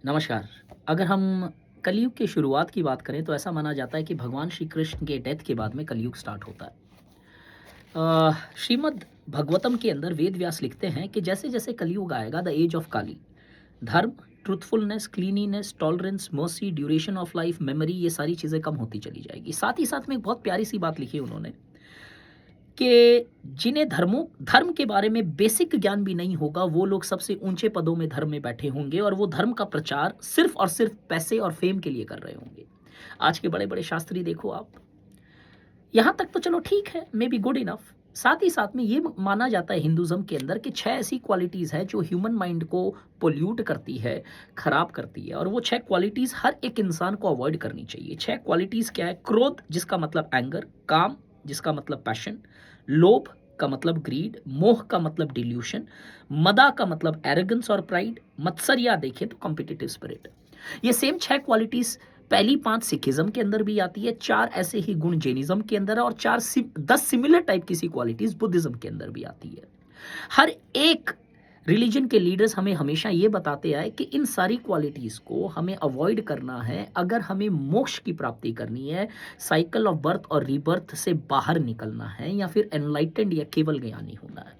नमस्कार। अगर हम कलयुग की शुरुआत की बात करें तो ऐसा माना जाता है कि भगवान श्री कृष्ण के डेथ के बाद में कलयुग स्टार्ट होता है। श्रीमद् भगवतम के अंदर वेद व्यास लिखते हैं कि जैसे-जैसे कलयुग आएगा द एज ऑफ काली, धर्म, truthfulness, cleanliness, tolerance, mercy, duration of life, memory ये सारी चीज़ें कम होती चली जाएगी। साथ ही साथ में एक बहुत प्यारी सी बात लिखी उन्होंने कि जिन्हें धर्म के बारे में बेसिक ज्ञान भी नहीं होगा, वो लोग सबसे ऊँचे पदों में धर्म में बैठे होंगे और वो धर्म का प्रचार सिर्फ़ और सिर्फ़ पैसे और फ़ेम के लिए कर रहे होंगे। आज के बड़े-बड़े शास्त्री देखो आप, यहाँ तक तो चलो ठीक है, मे बी गुड इनफ। साथ ही साथ में ये माना जाता है हिंदुइज़्म के अंदर कि 6 ऐसी क्वालिटीज़ हैं जो ह्यूमन माइंड को पोल्यूट करती है, खराब करती है और वो 6 क्वालिटीज़ हर एक इंसान को अवॉइड करनी चाहिए। 6 क्वालिटीज़ क्या है? क्रोध जिसका मतलब एंगर, काम जिसका मतलब पैशन, लोभ का मतलब ग्रीड, मोह का मतलब डिल्यूशन, मदा का मतलब एरोगेंस और प्राइड, मत्सर्या देखें तो कॉम्पिटिटिव स्पिरिट। ये सेम 6 क्वालिटीज़ पहली 5 सिखिज़्म के अंदर भी आती है, 4 ऐसे ही गुण जैनिज़्म के अंदर है और 10 सिमिलर टाइप की सी क्वालिटीज़ बुद्धिज़्म के अंदर भी आती है। हर एक रिलीजन के लीडर्स हमें हमेशा ये बताते आए कि इन सारी क्वालिटीज़ को हमें अवॉइड करना है अगर हमें मोक्ष की प्राप्ति करनी है, साइकिल ऑफ बर्थ और रीबर्थ से बाहर निकलना है या फिर एनलाइटेंड या केवल ज्ञानी होना है।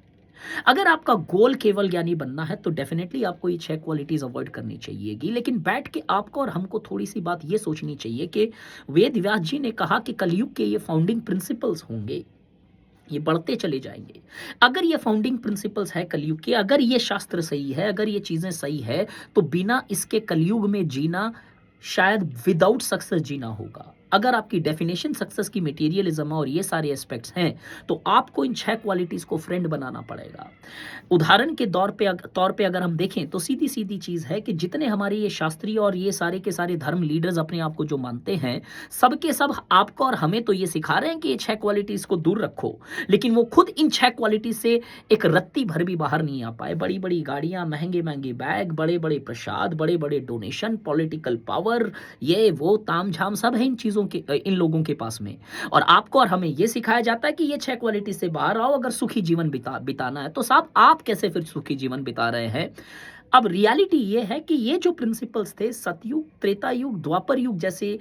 अगर आपका गोल केवल ज्ञानी बनना है तो डेफिनेटली आपको ये 6 क्वालिटीज़ अवॉइड करनी चाहिएगी। लेकिन बैठ के आपको और हमको थोड़ी-सी बात ये सोचनी चाहिए कि वेद व्यास जी ने कहा कि कलयुग के ये फाउंडिंग प्रिंसिपल्स होंगे, ये बढ़ते चले जाएँगे। अगर ये फाउंडिंग प्रिंसिपल्स है कलयुग के, अगर ये शास्त्र सही है, अगर ये चीज़ें सही है, तो बिना इसके कलयुग में जीना शायद विदाउट सक्सेस जीना होगा। अगर आपकी डेफिनेशन सक्सेस की मटेरियलिज्म और ये सारे एस्पेक्ट्स हैं, तो आपको इन 6 क्वालिटीज़ को फ्रेंड बनाना पड़ेगा। उदाहरण के तौर पे अगर हम देखें तो सीधी-सीधी चीज़ है कि जितने हमारे ये शास्त्रीय और ये सारे के सारे धर्म लीडर्स अपने आप को जो मानते हैं, सब के सब आपको और हमें तो ये सिखा रहे हैं कि ये 6 क्वालिटीज़ को दूर रखो, लेकिन वो खुद इन 6 क्वालिटीज़ से एक रत्ती भर भी बाहर नहीं आ पाए। बड़ी-बड़ी गाड़ियाँ, महँगे-महँगे बैग, बड़े-बड़े प्रसाद, बड़े-बड़े डोनेशन, पॉलिटिकल पावर, ये वो तामझाम सब है इन लोगों के पास में। और आपको और हमें ये सिखाया जाता है कि ये 6 क्वालिटी से बाहर आओ अगर सुखी जीवन बिताना है। तो साहब आप कैसे फिर सुखी जीवन बिता रहे हैं? अब रियलिटी ये है कि ये जो प्रिंसिपल्स थे सतयुग, त्रेता युग, द्वापर युग जैसे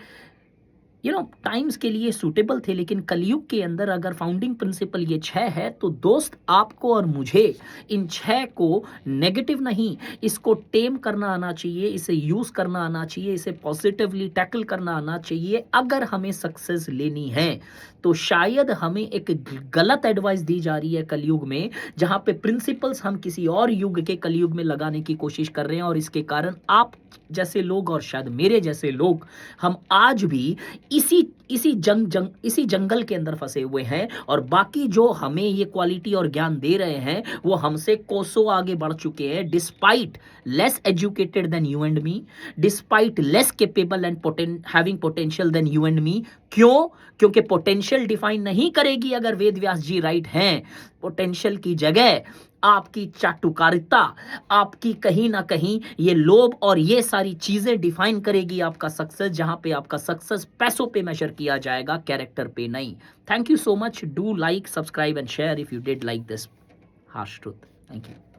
टाइम्स के लिए सूटेबल थे, लेकिन कलयुग के अंदर अगर फाउंडिंग प्रिंसिपल ये 6 है तो दोस्त आपको और मुझे इन 6 को नेगेटिव नहीं, इसको टेम करना आना चाहिए, इसे यूज़ करना आना चाहिए, इसे पॉजिटिवली टैकल करना आना चाहिए। अगर हमें सक्सेस लेनी है तो शायद हमें एक गलत एडवाइस दी जा रही है कलयुग में, जहाँ पे प्रिंसिपल्स हम किसी और युग के कलयुग में लगाने की कोशिश कर रहे हैं और इसके कारण आप जैसे लोग और शायद मेरे जैसे लोग हम आज भी इसी जंगल के अंदर फंसे हुए हैं और बाकी जो हमें ये क्वालिटी और ज्ञान दे रहे हैं वो हमसे कोसों आगे बढ़ चुके हैं, despite less educated than you and me, despite less capable and having potential than you and me. क्यों? क्योंकि पोटेंशियल डिफाइन नहीं करेगी अगर वेद व्यास जी राइट हैं। पोटेंशियल की जगह आपकी चाटुकारिता, आपकी कहीं ना कहीं ये लोभ और ये सारी चीजें डिफाइन करेगी आपका सक्सेस, जहां पे आपका सक्सेस पैसों पे मेजर किया जाएगा, कैरेक्टर पे नहीं। Thank you so much. Do like, subscribe and share if you did like this harsh truth. Thank you.